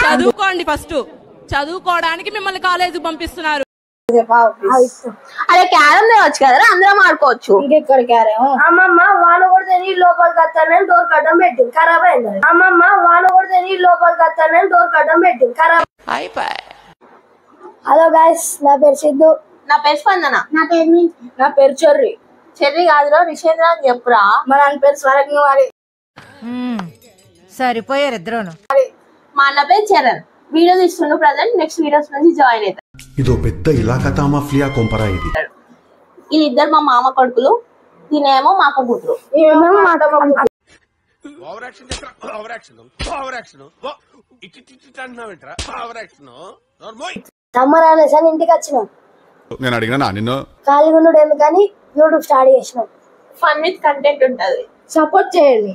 చదువుకోండి ఫస్ట్. చదువుకోవడానికి మిమ్మల్ని కాలేజీకి పంపిస్తున్నారు. అరే క్యారం తేవచ్చు కదా, అందరం ఆడుకోవచ్చు. ఇంకెక్కడ క్యారం? అమ్మమ్మ వాన కొడితే నీళ్ళు లోపలికి వస్తానని డోర్ కట్టం పెట్టింది, ఖరాబ్ అయింది. అమ్మమ్మ వాన కొడితే నీళ్ళు లోపలికి వస్తానని డోర్ కట్టం పెట్టింది, ఖరాబ్ అయిపోయి. హలో గైస్, నా పేరు సిద్ధు. నా పేరు స్పందన. నా పేరు చెర్రీ. చెర్రీ కాదురా, రిషేంద్ర అని చెప్పురా. మా నాన్న పేరు స్వరజ్ఞవారి. సరిపోయారు ఇద్దరును. మా అన్న పేరు చరణ్. వీడియో తీస్తుండు ప్రజెంట్. నెక్స్ట్ వీడియోస్ నుంచి జాయిన్ అవుతారు. ఇదో పెద్ద ఇలాకా మాఫియా కొంపరా ఇది. వీళ్ళిద్దరు మా మామ కొడుకులు, తినేమో మా అక్క కూతురు. సమ్మర్ అనేసి ఇంటికి వచ్చినాం. నేను అడిగినా నిన్ను ఖాళీగా ఉన్నాడు ఎందుకని యూట్యూబ్ స్టార్ట్ చేసినాం. ఫన్ విత్ కంటెంట్ ఉంటది. సపోర్ట్ చేయండి.